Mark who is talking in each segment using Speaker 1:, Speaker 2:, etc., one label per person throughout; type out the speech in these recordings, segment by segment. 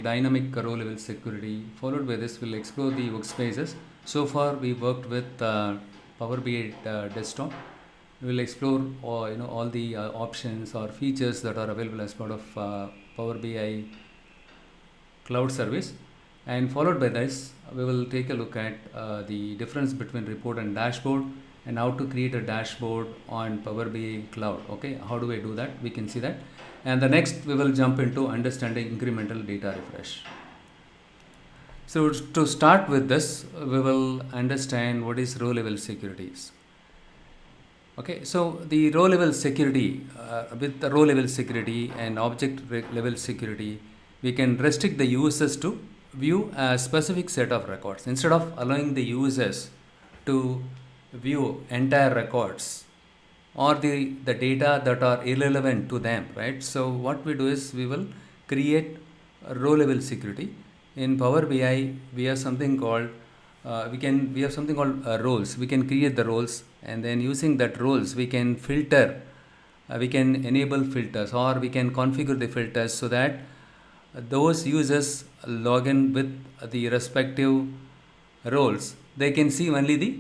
Speaker 1: dynamic row level security. Followed by this, we'll explore the workspaces. So far, we worked with Power BI desktop. We will explore all the options or features that are available as part of Power BI cloud service. And followed by this, we will take a look at the difference between report and dashboard, and how to create a dashboard on Power BI cloud. Okay, how do I do that? We can see that. And the next, we will jump into understanding incremental data refresh. So to start with this, we will understand what is row level securities. Okay, so the row level security, with the row level security and object level security, we can restrict the users to view a specific set of records instead of allowing the users to view entire records or the data that are irrelevant to them, right? So what we do is we will create a row level security. In Power BI, we have something called roles. We can create the roles, and then using that roles, we can filter, we can enable filters, or we can configure the filters so that those users log in with the respective roles, they can see only the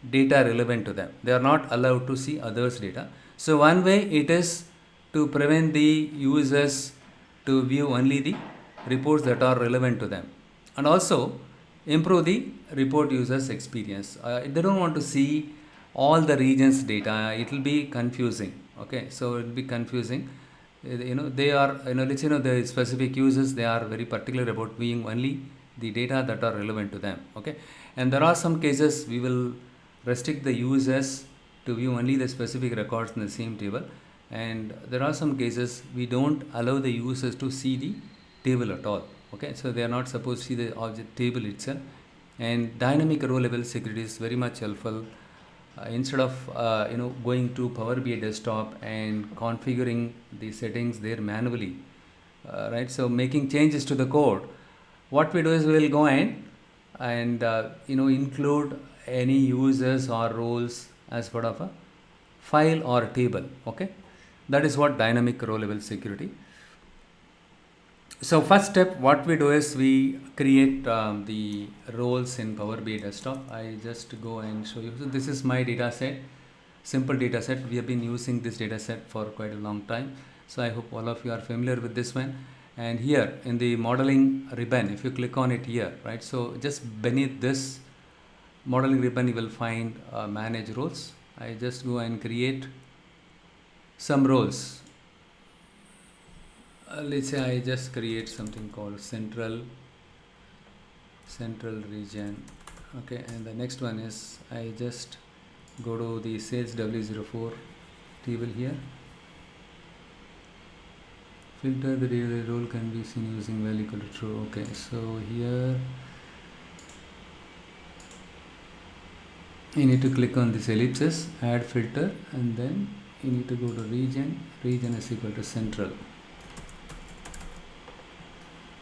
Speaker 1: data relevant to them. They are not allowed to see others' data. So one way it is to prevent the users to view only the reports that are relevant to them, and also improve the report users experience. They don't want to see all the regions data. It will be confusing. Okay, so it will be confusing. They are, let's the specific users, they are very particular about viewing only the data that are relevant to them. Okay, and there are some cases we will restrict the users to view only the specific records in the same table, and there are some cases we don't allow the users to see the table at all. Okay, so they are not supposed to see the object table itself. And dynamic row level security is very much helpful. Instead of going to Power BI desktop and configuring the settings there manually, right? So making changes to the code, what we do is we will go in and include any users or roles as part of a file or a table. Okay, that is what dynamic row level security. So first step, what we do is we create the roles in Power BI desktop. I just go and show you. So this is my data set, simple data set. We have been using this data set for quite a long time. So I hope all of you are familiar with this one. And here in the modeling ribbon, if you click on it here, right? So just beneath this modeling ribbon, you will find manage roles. I just go and create some roles. Let's say I just create something called central region. Okay, and the next one is I just go to the sales W04 table here. Filter the data role can be seen using value equal to true. Okay, so here you need to click on this ellipsis, add filter, and then you need to go to region is equal to central.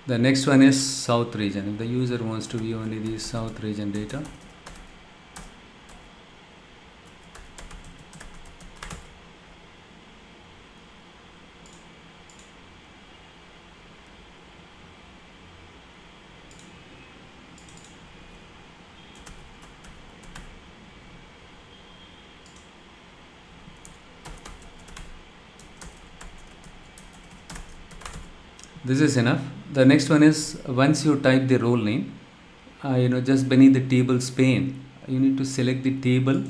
Speaker 1: The next one is south region. If the user wants to view only the south region data, this is enough. The next one is once you type the role name, just beneath the tables pane, you need to select the table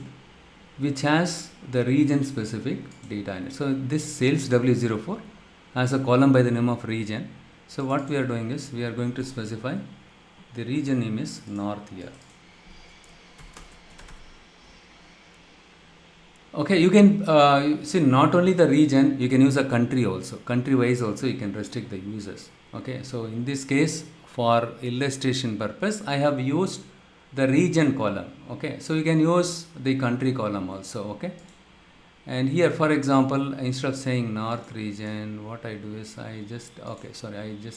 Speaker 1: which has the region specific data in it. So this sales W04 has a column by the name of region. So what we are doing is we are going to specify the region name is north here. Okay, you can see not only the region, you can use a country also. Country wise also you can restrict the users. Okay, so in this case, for illustration purpose, I have used the region column. Okay, so you can use the country column also. Okay, and here for example, instead of saying north region, what I do is I just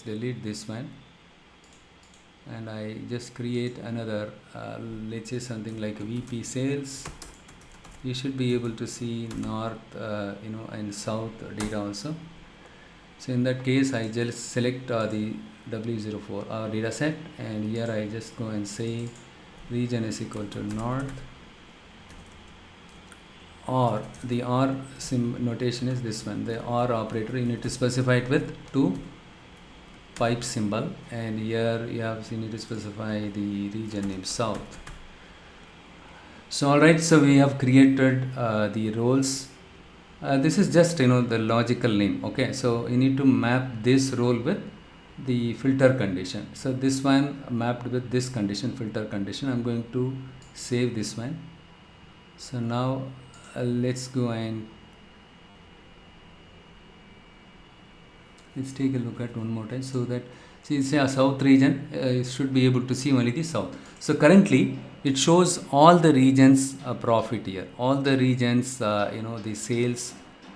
Speaker 1: delete this one and I just create another let's say something like VP sales. You should be able to see north and south data also. So in that case, I just select the W04 data set, and here I just go and say region is equal to north, or the or notation is this one. The or operator, you need to specify it with two pipe symbol, and here you need to specify the region name south. So alright, so we have created the roles. This is just the logical name. Okay, so you need to map this role with the filter condition. So this one mapped with this condition, filter condition. I'm going to save this one. So now let's go and let's take a look at one more time, so that see a south region, you should be able to see only the south. So currently it shows all the regions profit here, all the regions the sales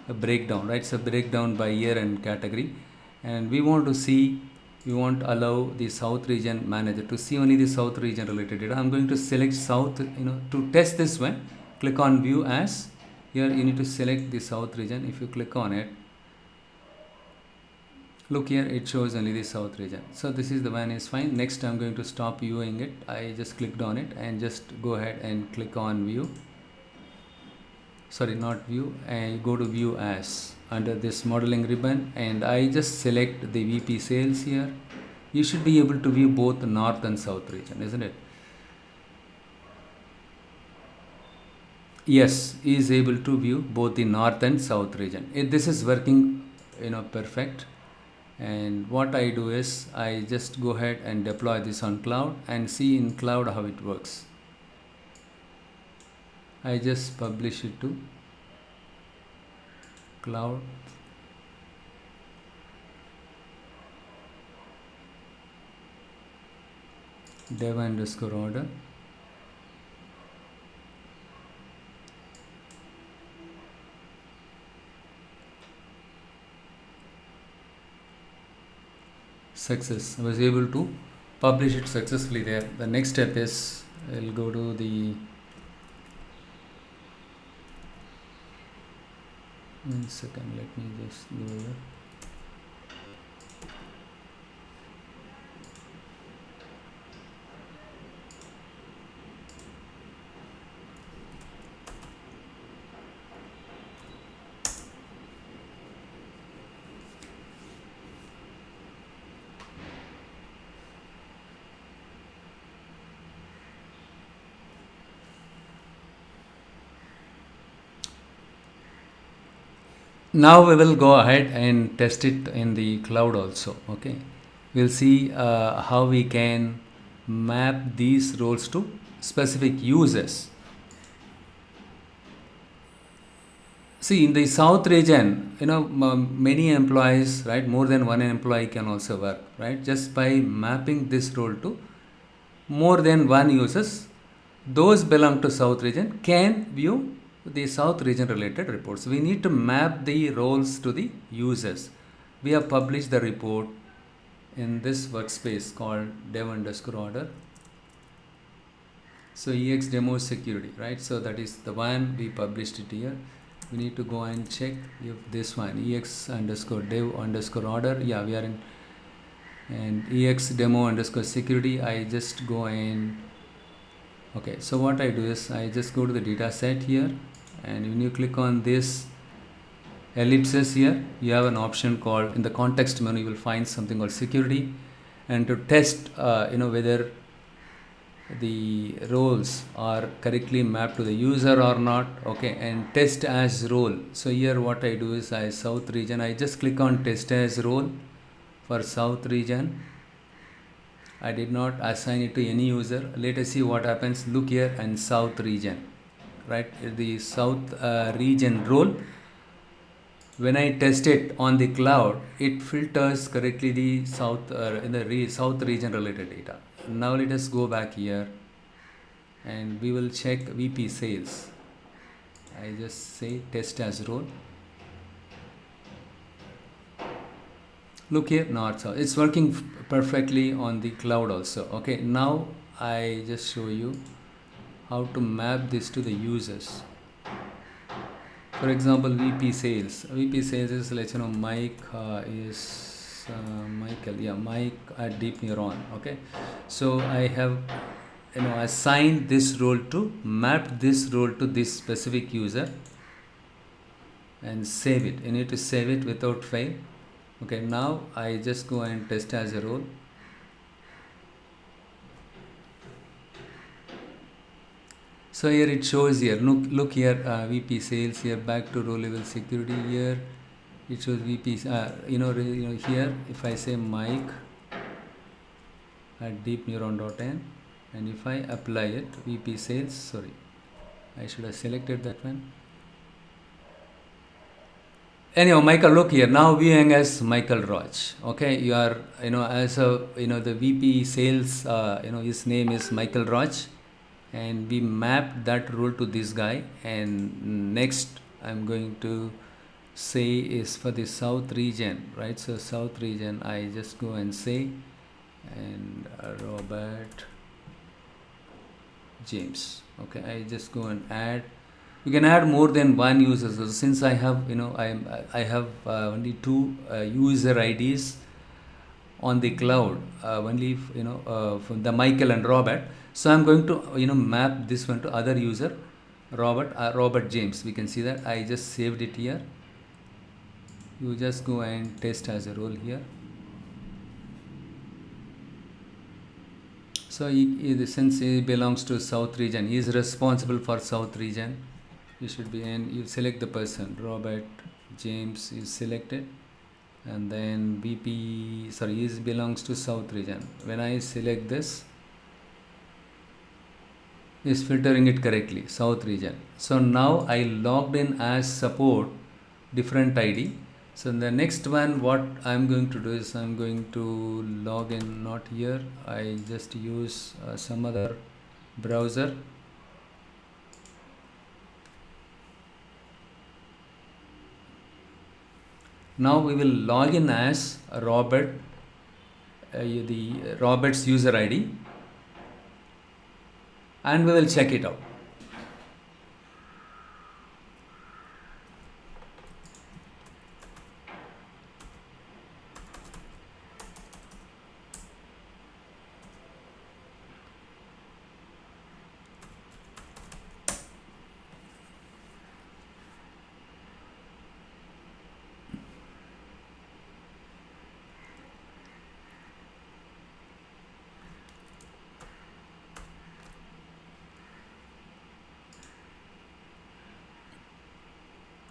Speaker 1: breakdown, right? So breakdown by year and category, and we want to allow the south region manager to see only the south region related data. I'm going to select south, to test this one. Click on view as. Here you need to select the south region. If you click on it, look here, it shows only the south region. So this is the one is fine. Next, I'm going to stop viewing it. I just clicked on it and just go ahead and click on view. Sorry, not view. I go to view as under this modeling ribbon, and I just select the VP sales here. You should be able to view both the north and south region, isn't it? Yes, he is able to view both the north and south region. This is working perfect. And what I do is I just go ahead and deploy this on cloud and see in cloud how it works. I just publish it to cloud. dev_order. Success. I was able to publish it successfully there. The next step is I'll go to the one second, let me just go here. Now we will go ahead and test it in the cloud also. Okay, we'll see how we can map these roles to specific users. See, in the south region, many employees, right? More than one employee can also work, right? Just by mapping this role to more than one users, those belong to south region can view the south region related reports. We need to map the roles to the users. We have published the report in this workspace called dev_order. So EX demo security, right? So that is the one we published it here. We need to go and check if this one EX_dev_order. Yeah, we are in, and EX demo_security. I just go and okay. So what I do is I just go to the data set here, and when you click on this ellipses here, you have an option called, in the context menu you will find something called security, and to test whether the roles are correctly mapped to the user or not. Okay, and test as role. So here what I do is south region, I just click on test as role for south region. I did not assign it to any user. Let us see what happens. Look here, and south region, right? The south region role, when I test it on the cloud, it filters correctly the south south region related data. Now let us go back here and we will check VP sales. I just say test as role. Look here, north south. It's working perfectly on the cloud also. Okay, now I just show you how to map this to the users. For example, VP sales. VP sales is, let's Mike is Michael. Yeah, Mike at Deep Neuron. Okay, so I have assigned this role to map this role to this specific user and save it. You need to save it without fail. Okay, now I just go and test as a role. So here it shows here. Look here, VP sales here. Back to row level security here. It shows VP. Here if I say Mike at deepneuron.n, and if I apply it, VP sales. Sorry, I should have selected that one. Anyhow, Michael, look here. Now viewing as Michael Raj. Okay, you are as a the VP sales. His name is Michael Raj, and we map that role to this guy. And next I'm going to say is for the south region, right? So south region, I just go and say, and Robert James. Okay, I just go and add. You can add more than one user. So since I have I have only two user IDs on the cloud, only from the Michael and Robert. So I'm going to map this one to other user, Robert James. We can see that I just saved it here. You just go and test as a role here. So since he belongs to South region, he is responsible for South region. You should be, and you select the person, Robert James is selected, and then VP, sorry, he belongs to South region. When I select this, is filtering it correctly, South region. So now I logged in as support, different ID. So the next one, what I'm going to do is I'm going to log in, not here. I just use some other browser. Now we will log in as Robert, Robert's user ID, and we will check it out.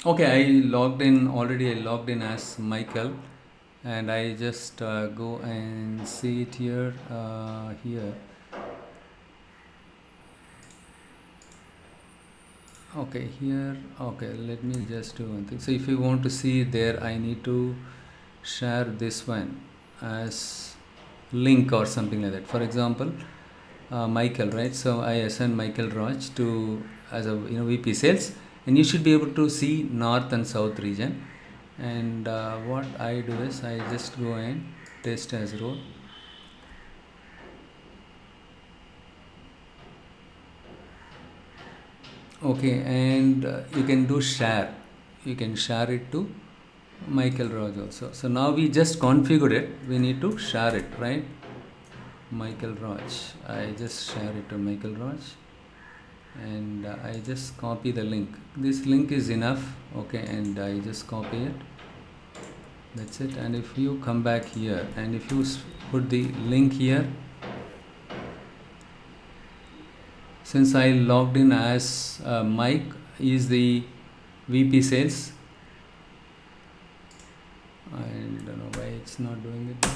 Speaker 1: Okay, I logged in already. I logged in as Michael, and I just go and see it here. Here. Okay, here. Okay, let me just do one thing. So if you want to see there, I need to share this one as link or something like that. For example, Michael, right? So I assign Michael Raj to as a VP sales. And you should be able to see north and south region. And what I do is I just go and test as role. Okay, and you can do share. You can share it to Michael Raj also. So now we just configured it. We need to share it, right? Michael Raj. I just share it to Michael Raj. And I just copy the link. This link is enough. Okay, and I just copy it. That's it. And if you come back here and if you put the link here, since I logged in as Mike is the VP sales, I don't know why it's not doing it.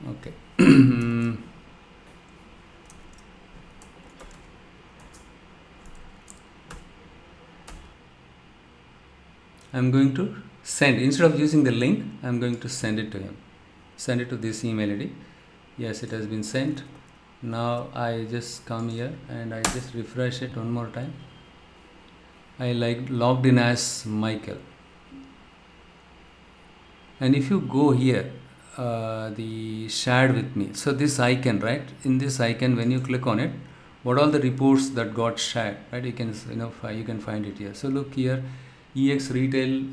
Speaker 1: Okay. I'm going to send, instead of using the link, I'm going to send it to him. Send it to this email ID. Yes, it has been sent. Now I just come here and I just refresh it one more time. I logged in as Michael. And if you go here, the shared with me. So this icon, right? In this icon, when you click on it, what all the reports that got shared, right? You can you can find it here. So look here, EX retail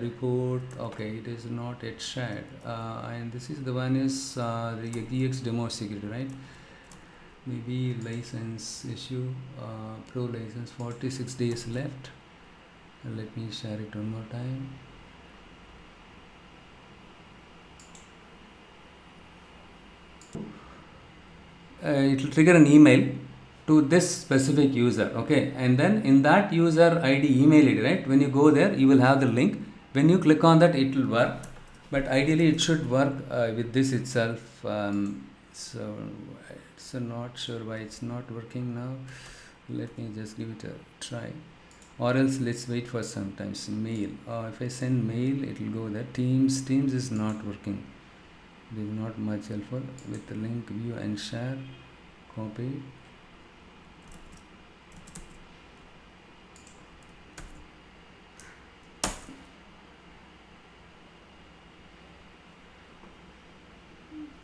Speaker 1: report. Okay, it is not yet shared, and this is the one is the EX demo security, right? Maybe license issue, pro license, 46 days left. Let me share it one more time. It will trigger an email to this specific user, okay, and then in that user ID email ID, right, when you go there you will have the link. When you click on that it will work, but ideally it should work with this itself. So it's not sure why it's not working now. Let me just give it a try, or else let's wait for some times. Mail, if I send mail it will go there. Teams is not working. It is not much helpful. With the link, view and share, copy.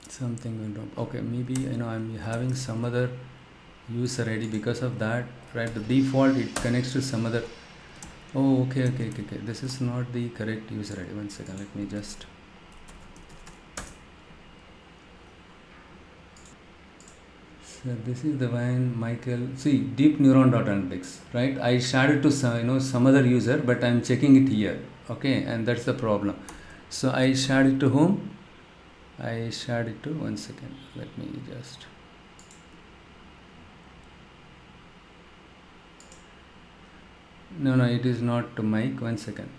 Speaker 1: Something went wrong. Okay, maybe I'm having some other user ID because of that, right? The default it connects to some other. Oh, okay. This is not the correct user ID. One second, let me just. So this is the one, Michael. See, deep neuron dot analytics, right? I shared it to some other user, but I'm checking it here. Okay, and that's the problem. So I shared it to whom? I shared it to, one second. Let me just. No, it is not to Mike. One second.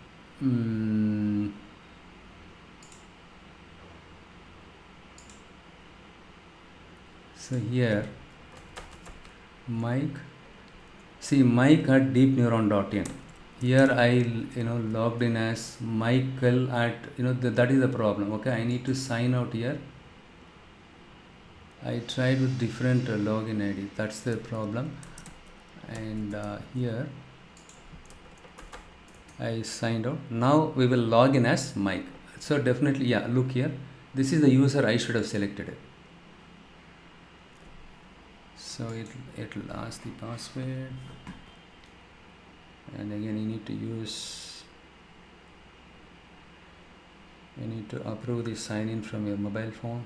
Speaker 1: So here, Mike. See, Mike at deepneuron.in. Here I logged in as Michael at that is the problem. Okay, I need to sign out here. I tried with different login ID. That's the problem. And here I signed out. Now we will log in as Mike. So definitely, yeah, look here. This is the user I should have selected it. So it will ask the password, and again you need to approve the sign in from your mobile phone.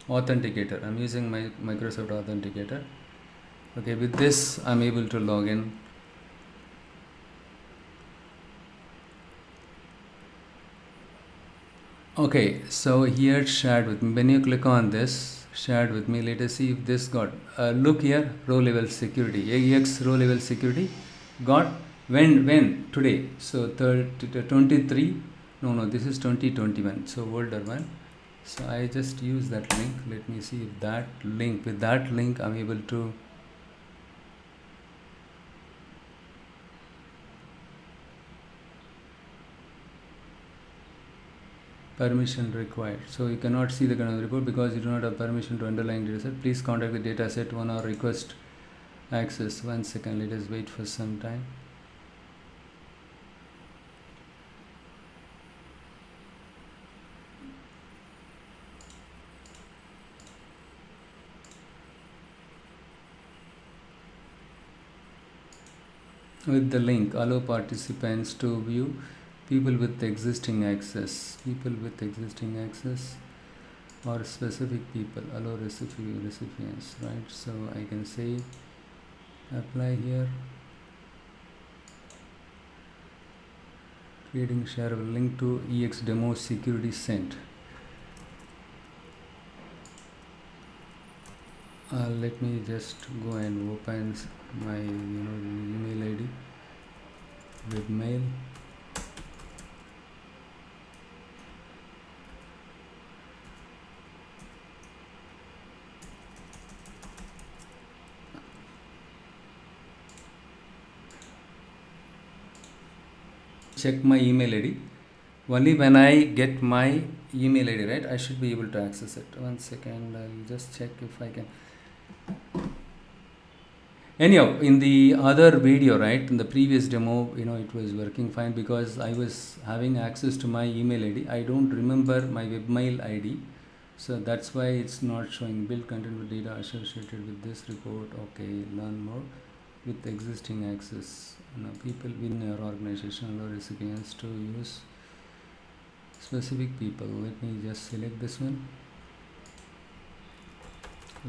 Speaker 1: Authenticator, I'm using my Microsoft Authenticator. Okay, with this I'm able to log in. Okay, so here shared with me. When you click on this, shared with me, let us see if this got, look here, row level security, AEX row level security got when today. So 23, no, this is 2021, so older one. So I just use that link. Let me see if that link, with that link I'm able to. Permission required. So you cannot see the kind of report because you do not have permission to underlying dataset. Please contact the dataset one or request access. One second, let us wait for some time. With the link, allow participants to view people with existing access, or specific people, allow recipients, right? So I can say apply here, creating shareable link to EX demo security sent. Let me just go and open my email ID with mail. Check my email ID. Only when I get my email ID, right, I should be able to access it. One second, I'll just check if I can. Anyhow, in the other video, right, in the previous demo, it was working fine because I was having access to my email ID. I don't remember my webmail ID. So that's why it's not showing build content with data associated with this report. Okay, learn more with existing access. Now, people within your organization allow recipients to use specific people. Let me just select this one.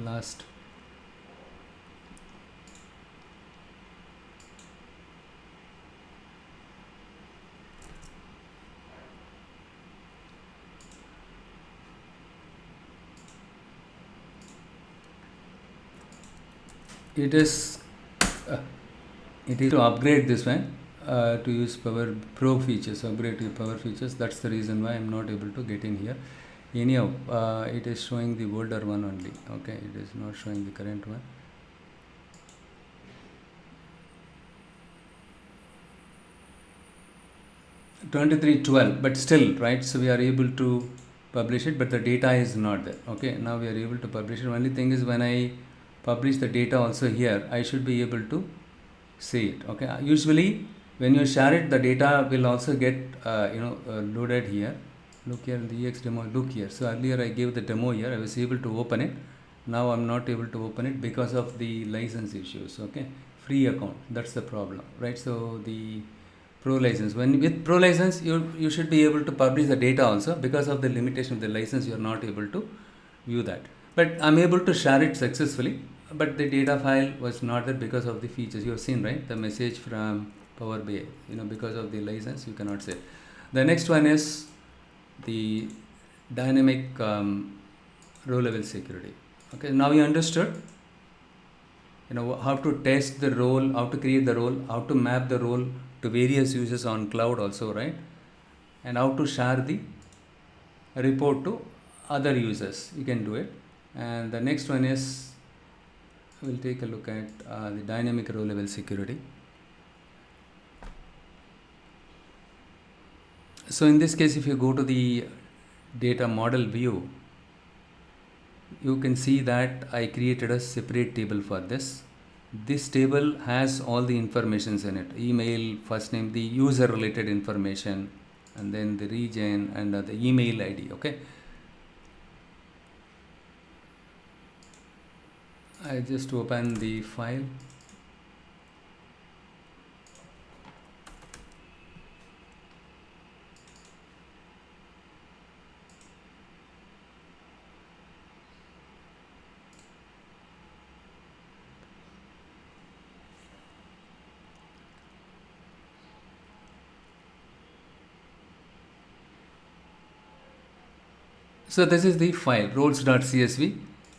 Speaker 1: Last. It is to upgrade this one to use Power Pro features, upgrade to Power features. That's the reason why I'm not able to get in here. Anyhow, it is showing the older one only. Okay, it is not showing the current one. (23:12), but still, right? So we are able to publish it, but the data is not there. Okay, now we are able to publish it. Only thing is, when I publish the data also here, I should be able to see it. Okay, usually when you share it, the data will also get loaded here. Look here in the EX demo. Look here. So earlier I gave the demo here. I was able to open it. Now I'm not able to open it because of the license issues. Okay, free account. That's the problem, right? So the Pro license. When with Pro license, you should be able to publish the data also. Because of the limitation of the license, you are not able to view that. But I'm able to share it successfully. But the data file was not there because of the features. You have seen, right? The message from Power BI. Because of the license, you cannot say. The next one is the dynamic row level security. Okay, now you understood how to test the role, how to create the role, how to map the role to various users on cloud also, right? And how to share the report to other users. You can do it. And the next one is, we'll take a look at the dynamic row level security. So in this case, if you go to the data model view, you can see that I created a separate table for this. This table has all the informations in it: email, first name, the user related information, and then the region and the email ID. Okay, I just open the file. So this is the file roles.csv.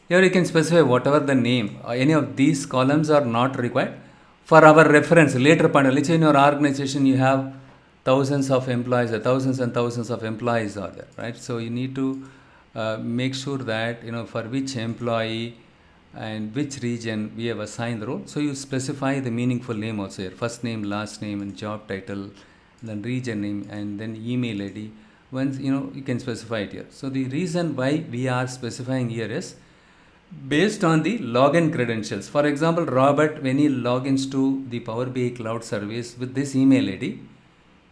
Speaker 1: Here you can specify whatever the name. Any of these columns are not required. For our reference, later point, let's say in your organization you have thousands of employees, thousands and thousands of employees are there, right? So you need to make sure that for which employee and which region we have assigned the role. So you specify the meaningful name also here: first name, last name, and job title, then region name, and then email ID. Once you can specify it here. So the reason why we are specifying here is based on the login credentials. For example, Robert, when he logins to the Power BI cloud service with this email ID,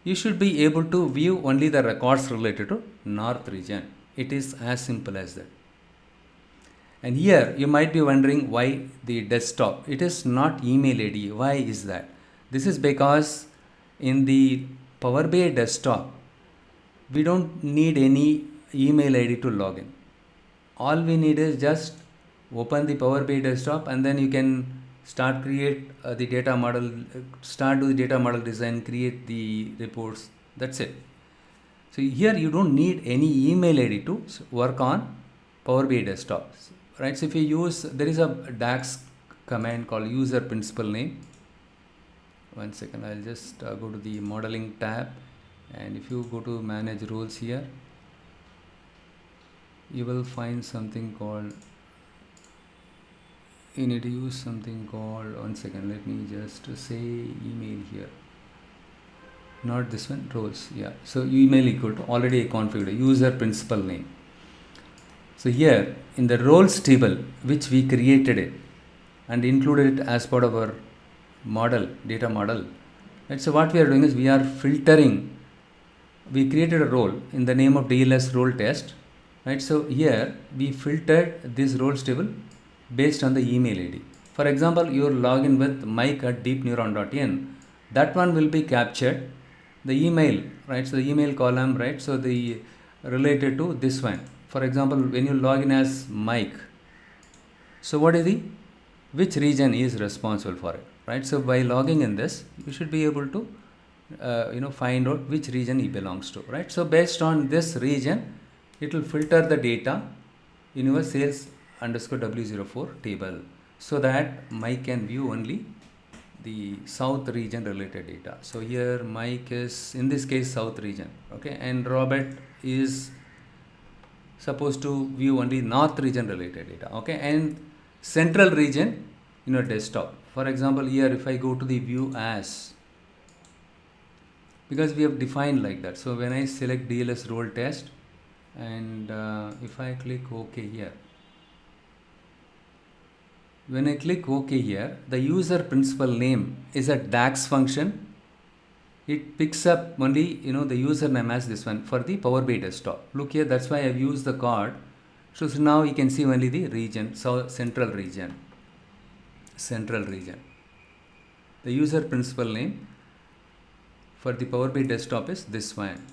Speaker 1: you should be able to view only the records related to North region. It is as simple as that. And here you might be wondering why the desktop. It is not email ID. Why is that? This is because in the Power BI desktop, we don't need any email ID to log in. All we need is just open the Power BI desktop, and then you can start create the data model, start do the data model design, create the reports. That's it. So here you don't need any email ID to work on Power BI desktop, right? So if you use, there is a DAX command called user principal name. One second, I'll just go to the modeling tab. And if you go to manage roles here, you will find something called, you need to use something called, one second, let me just say email here, not this one, roles. Yeah, so email equal to, already I configured user principal name. So here in the roles table which we created it, and included it as part of our model, data model. Right? So what we are doing is we are filtering. We created a role in the name of DLS role test. Right? So here we filtered this roles table based on the email ID. For example, you log in with mike@deepneuron.in. That one will be captured. The email, right? So the email column, right? So the related to this one. For example, when you log in as Mike, so what is the which region is responsible for it, right? So by logging in this, you should be able to find out which region he belongs to, right? So based on this region, it will filter the data in your sales underscore W04 table, so that Mike can view only the south region related data. So here Mike is in this case south region, okay, and Robert is supposed to view only north region related data, okay, and central region in your desktop. For example, here if I go to the view as, because we have defined like that, so when I select DLS role test and if I click OK here, when I click OK here, the user principal name is a DAX function. It picks up only the username as this one for the Power BI desktop. Look here, that's why I've used the card. So now you can see only the region, so central region. The user principal name for the Power BI desktop is this one.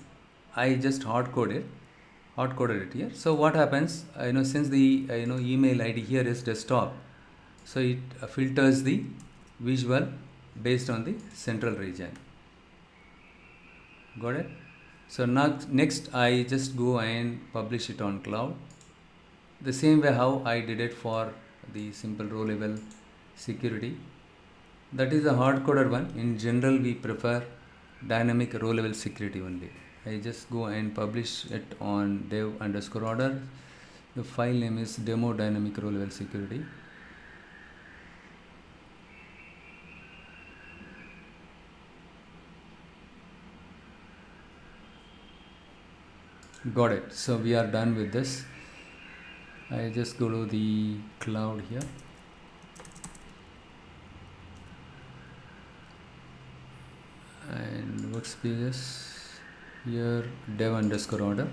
Speaker 1: I just hard coded it here. So what happens, since the email ID here is desktop, so it filters the visual based on the central region. Got it? So next I just go and publish it on cloud. The same way how I did it for the simple row level security. That is a hard coded one. In general, we prefer dynamic row level security only. I just go and publish it on dev underscore order. The file name is demo dynamic row level security. Got it. So we are done with this. I just go to the cloud here. And workspaces here, dev underscore order.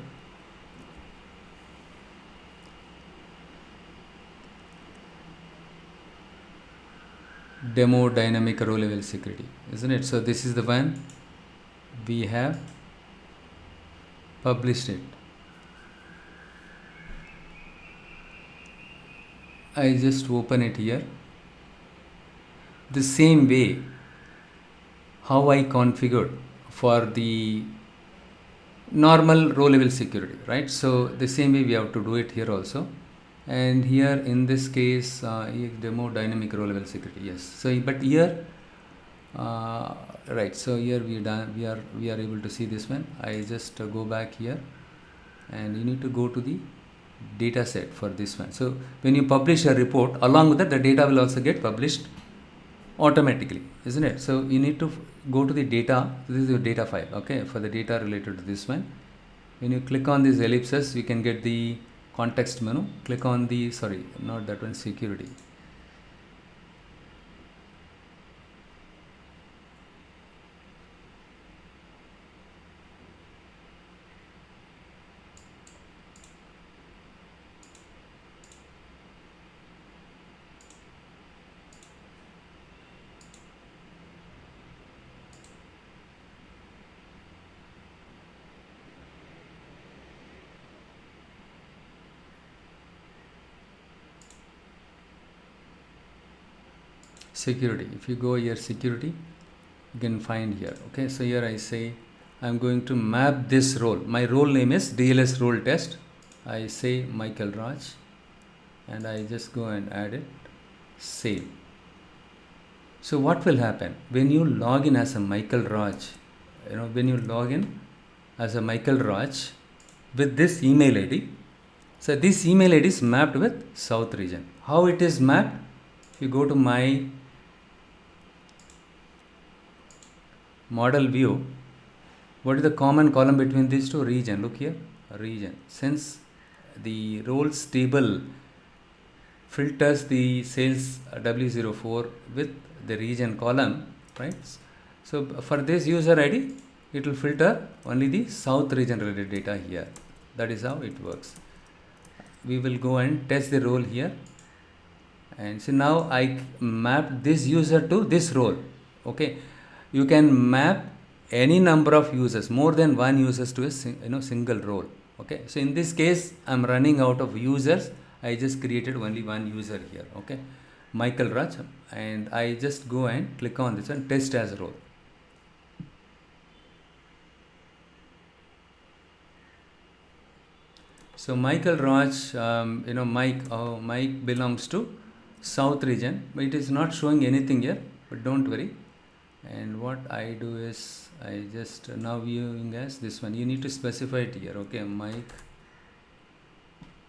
Speaker 1: Demo dynamic row level security, isn't it? So this is the one we have published it. I just open it here. The same way how I configured for the normal row level security, right? So the same way we have to do it here also. And here in this case, demo dynamic row level security, yes. So but here right, so here we are able to see this one. I just go back here, and you need to go to the data set for this one. So when you publish a report, along with that, the data will also get published automatically, isn't it? So you need to go to the data. This is your data file, okay, for the data related to this one. When you click on these ellipses, you can get the context menu. Click on the, sorry, not that one, security. Security. If you go here, security, you can find here. Okay, so here I say I'm going to map this role. My role name is DLS role test. I say Michael Raj, and I just go and add it. Save. So what will happen when you log in as a Michael Raj? When you log in as a Michael Raj with this email ID. So this email ID is mapped with South region. How it is mapped? If you go to my model view, what is the common column between these two? Region. Look here, region. Since the roles table filters the sales W04 with the region column, right? So for this user ID, it will filter only the south region related data here. That is how it works. We will go and test the role here, and so now I map this user to this role. Okay, you can map any number of users, more than one users, to a single role. Okay, so in this case I'm running out of users. I just created only one user here. Okay, Michael Raj, and I just go and click on this and test as role. So Michael Raj, Mike belongs to South region, but it is not showing anything here, but don't worry. And what I do is I just now viewing as this one. You need to specify it here. Okay, Mike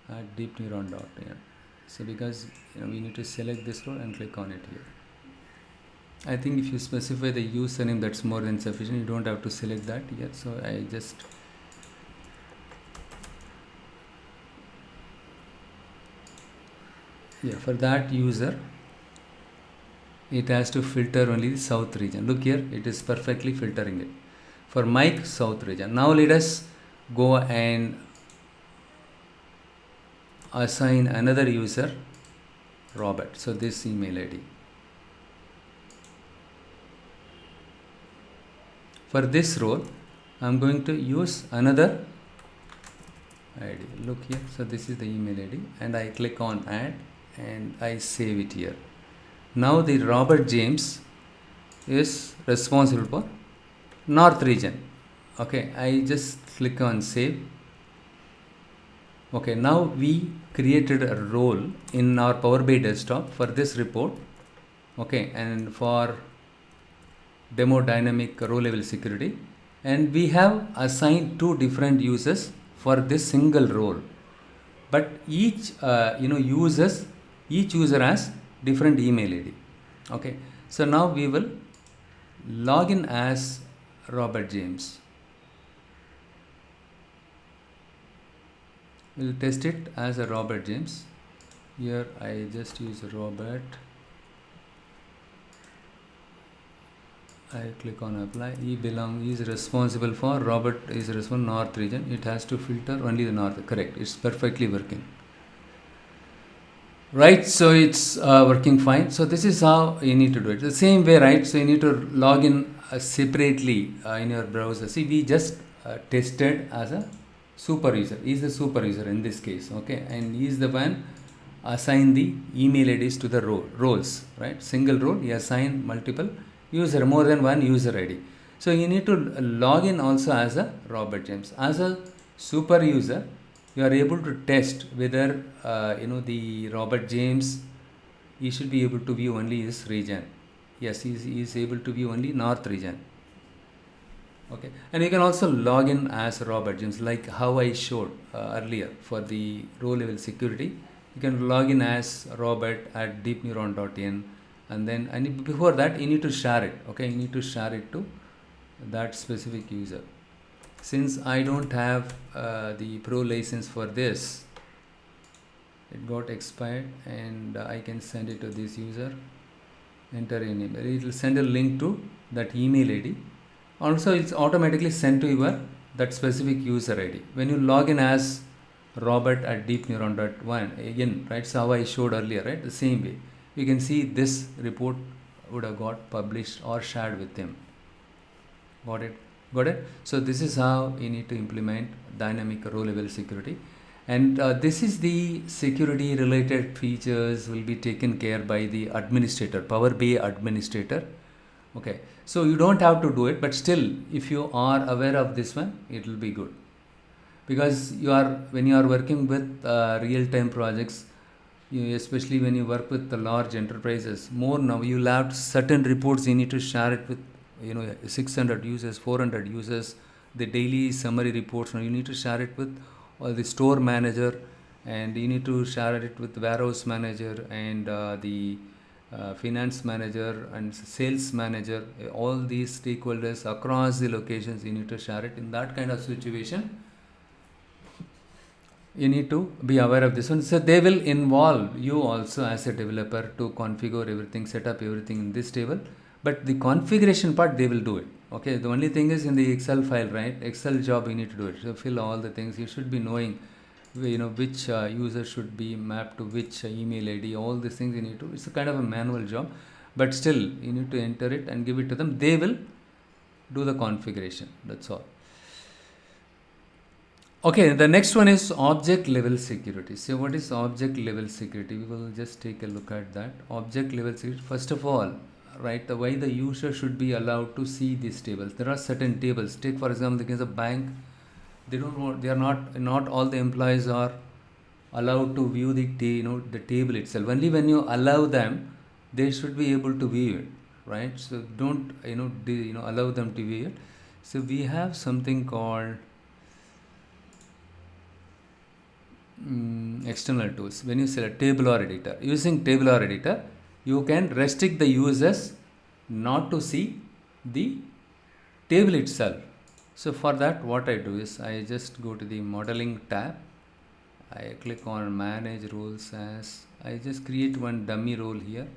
Speaker 1: at deep neuron dot. Yeah. So because we need to select this role and click on it here. I think if you specify the username, that's more than sufficient. You don't have to select that here. So I just for that user, it has to filter only the south region. Look here, it is perfectly filtering it for Mike south region. Now let us go and assign another user, Robert. So this email ID. For this role, I'm going to use another ID. Look here, so this is the email ID, and I click on add and I save it here. Now the Robert James is responsible for north region. Okay, I just click on save. Okay, now we created a role in our Power BI desktop for this report. Okay, and for demo dynamic row level security, and we have assigned two different users for this single role, but each user has different email ID. Okay, so now we will log in as Robert James. We'll test it as a Robert James. Here I just use Robert. I click on apply. He is responsible for, Robert is responsible north region. It has to filter only the north. Correct. It's perfectly working. Right, so it's working fine. So this is how you need to do it. The same way, right? So you need to log in separately in your browser. See, we just tested as a super user. He's the super user in this case. Okay, and he is the one assign the email IDs to the roles. Right, single role. He assign multiple user, more than one user ID. So you need to log in also as a Robert James. As a super user, you are able to test whether the Robert James, he should be able to view only his region. Yes, he is able to view only north region. Okay, and you can also log in as Robert James, like how I showed earlier for the row level security. You can log in as Robert at deepneuron.in, and then before that you need to share it. Okay, you need to share it to that specific user. Since I don't have the pro license for this, it got expired, and I can send it to this user. Enter an email. It will send a link to that email ID. Also, it's automatically sent to your that specific user ID. When you log in as Robert at deepneuron.in, right? So how I showed earlier, right? The same way. You can see this report would have got published or shared with him. Got it? Got it? So this is how you need to implement dynamic row level security. And this is the security related features will be taken care by the administrator, Power BI administrator. Okay, so you don't have to do it, but still if you are aware of this one, it will be good, because when you are working with real-time projects, especially when you work with the large enterprises, more now you'll have certain reports you need to share it with 600 users, 400 users, the daily summary reports. Now you need to share it with the store manager, and you need to share it with the warehouse manager and the finance manager and sales manager. All these stakeholders across the locations, you need to share it. In that kind of situation, You need to be aware of this one. So they will involve you also as a developer to configure everything, set up everything in this table. But the configuration part, they will do it. Okay, the only thing is in the Excel file, right? Excel job, you need to do it. So fill all the things. You should be knowing, which user should be mapped to which email ID. All these things you need to. It's a kind of a manual job, but still you need to enter it and give it to them. They will do the configuration. That's all. Okay, the next one is object level security. So what is object level security? We will just take a look at that. Object level security, first of all, right, the way the user should be allowed to see these tables. There are certain tables. Take for example the case of bank. They don't want, they are not all the employees are allowed to view the table itself. Only when you allow them, they should be able to view it, right? So don't allow them to view it. So we have something called external tools. When you select table or editor, using table or editor, you can restrict the users not to see the table itself. So for that, what I do is I just go to the modeling tab. I click on manage rules as I just create one dummy role here,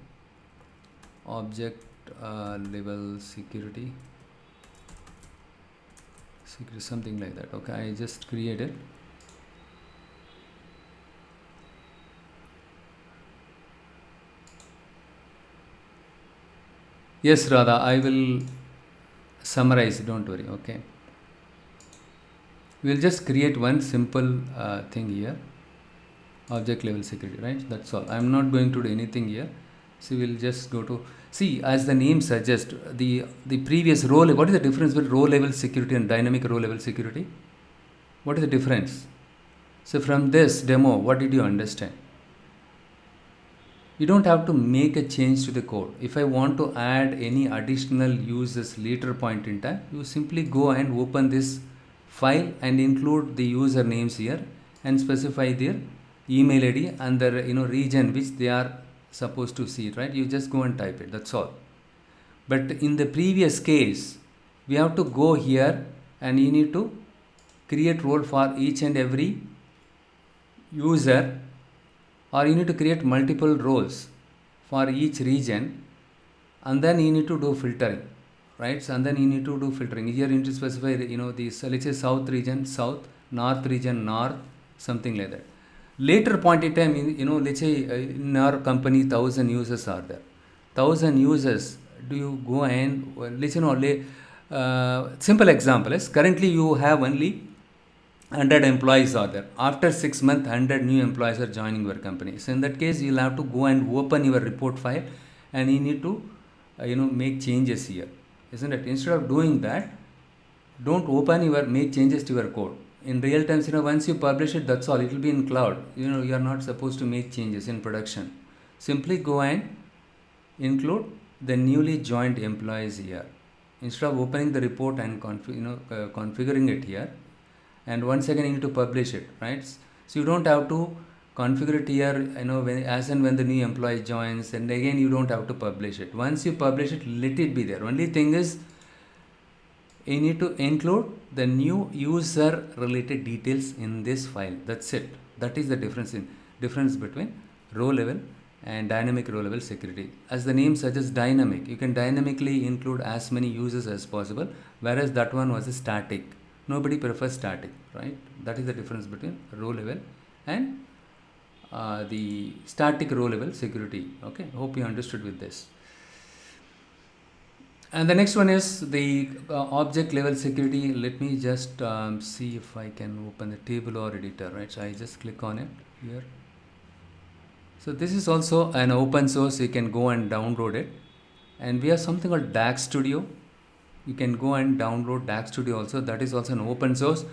Speaker 1: object level security, something like that. Okay, I just created. Yes, Radha, I will summarize, don't worry. Okay, we will just create one simple thing here, object level security, right? That's all. I'm not going to do anything here. So we'll just go to, see, as the name suggests, the previous row, what is the difference between row level security and dynamic row level security? What is the difference? So from this demo, what did you understand? You don't have to make a change to the code. If I want to add any additional users later point in time, you simply go and open this file and include the user names here and specify their email ID and the region which they are supposed to see it, right? You just go and type it, that's all. But in the previous case, we have to go here and you need to create role for each and every user, or you need to create multiple roles for each region, and then you need to do filtering, right? So, and then you need to do filtering. Here you need to specify these, let's say south region south, north region north, something like that. Later point in time, let's say in our company 1,000 users are there. 1,000 users, do you go and let's simple example is currently you have only 100 employees are there. After 6 months, 100 new employees are joining your company. So in that case, you'll have to go and open your report file and you need to make changes here, isn't it? Instead of doing that, don't make changes to your code. In real times, once you publish it, that's all. It will be in cloud. You are not supposed to make changes in production. Simply go and include the newly joined employees here. Instead of opening the report and configuring it here, and once again you need to publish it, right? So you don't have to configure it here, as and when the new employee joins, and again you don't have to publish it. Once you publish it, let it be there. Only thing is, you need to include the new user related details in this file. That's it. That is the difference between row level and dynamic row level security. As the name suggests, dynamic, you can dynamically include as many users as possible, whereas that one was a static. Nobody prefers static, right? That is the difference between row level and the static row level security. Okay, hope you understood with this. And the next one is the object level security. Let me just see if I can open the table or editor, right? So I just click on it here. So this is also an open source. You can go and download it. And we have something called DAX Studio. You can go and download DAX Studio also. That is also an open source.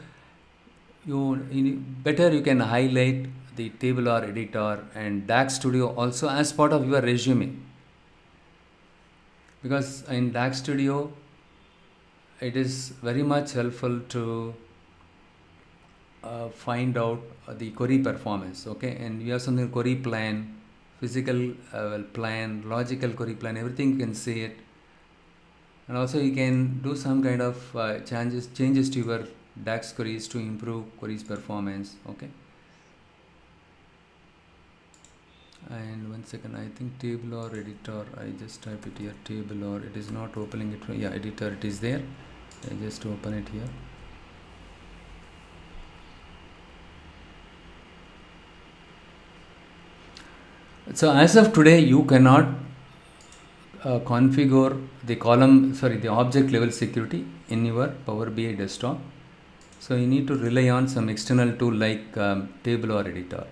Speaker 1: You can highlight the table or editor and DAX Studio also as part of your resume. Because in DAX Studio, it is very much helpful to find out the query performance, okay? And you have something query plan, physical plan, logical query plan, everything you can see it. And also you can do some kind of changes to your DAX queries to improve queries performance, okay? And one second, I think table or editor, I just type it here, table or, it is not opening it. Yeah, editor, it is there. I just open it here. So as of today, you cannot configure the object level security in your Power BI desktop. So you need to rely on some external tool like table or editor.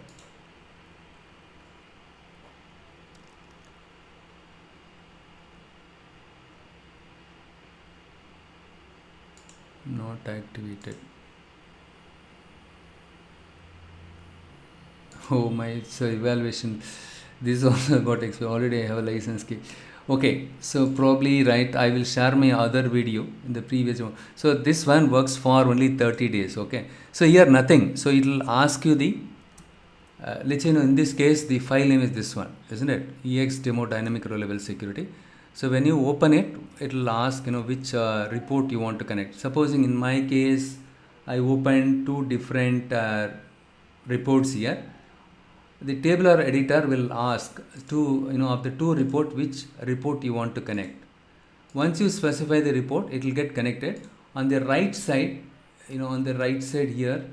Speaker 1: Not activated. Oh my, so evaluation. This also got expired. Already I have a license key. Okay, so probably right. I will share my other video in the previous one. So this one works for only 30 days. Okay, so here nothing. So it will ask you the let's say, in this case the file name is this one, isn't it? EX demo dynamic row level security. So when you open it, it will ask which report you want to connect. Supposing in my case I opened two different reports here. The table or editor will ask to of the two report, which report you want to connect. Once you specify the report, it will get connected. On the right side, on the right side here,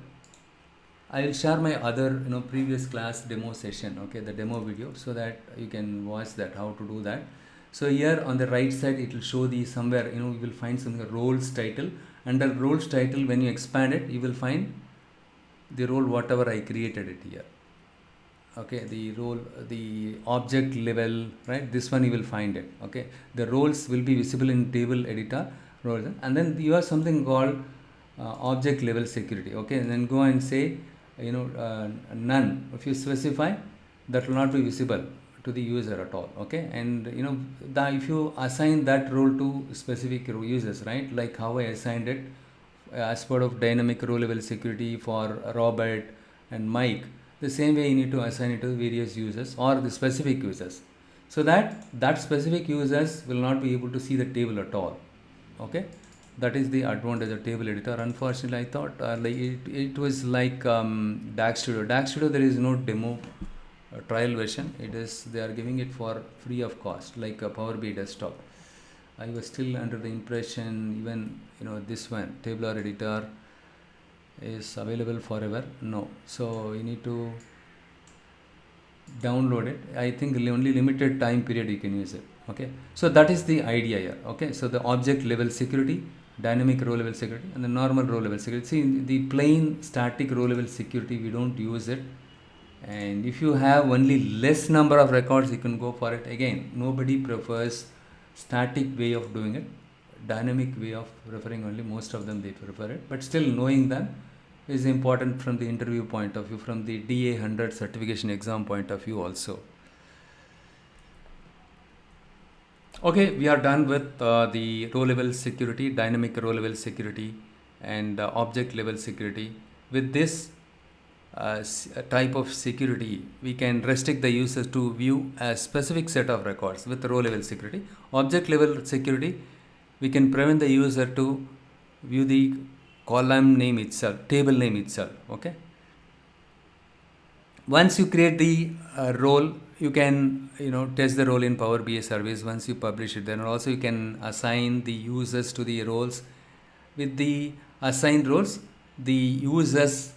Speaker 1: I will share my other previous class demo session, okay, the demo video, so that you can watch that, how to do that. So here on the right side, it will show the somewhere, you will find some roles title. Under roles title, when you expand it, you will find the role whatever I created it here. Okay, the role, the object level, right? This one you will find it. Okay, the roles will be visible in table editor roles, and then you have something called object level security. Okay, and then go and say none. If you specify, that will not be visible to the user at all. Okay, and if you assign that role to specific users, right? Like how I assigned it as part of dynamic row level security for Robert and Mike. The same way you need to assign it to various users or the specific users, so that specific users will not be able to see the table at all. Okay, that is the advantage of table editor. Unfortunately, I thought it was like DAX Studio. DAX Studio, there is no demo trial version. They are giving it for free of cost, like a Power BI desktop. I was still under the impression even this one, table or editor, is available forever. No, so you need to download it. I think only limited time period you can use it. Okay, so that is the idea here. Okay, so the object level security, dynamic row level security, and the normal row level security. See, the plain static row level security, we don't use it. And if you have only less number of records, you can go for it. Again, nobody prefers static way of doing it. Dynamic way of referring only, most of them they prefer it. But still, knowing them is important from the interview point of view, from the DA 100 certification exam point of view also. Okay, we are done with the row level security, dynamic row level security, and object level security. With this type of security, we can restrict the users to view a specific set of records. With row level security, object level security, we can prevent the user to view the column name itself, table name itself. Okay, once you create the role, you can test the role in Power BI service. Once you publish it, then also you can assign the users to the roles. With the assigned roles, the users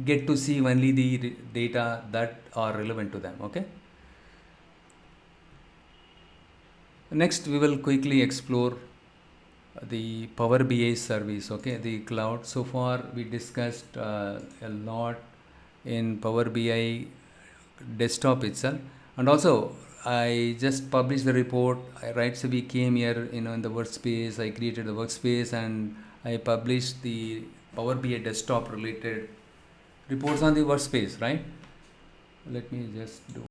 Speaker 1: get to see only the data that are relevant to them. Okay, next we will quickly explore the Power BI service. Okay, the cloud. So far we discussed a lot in Power BI desktop itself, and also I just published the report. So we came here in the workspace. I created the workspace and I published the Power BI desktop related reports on the workspace, right? Let me just do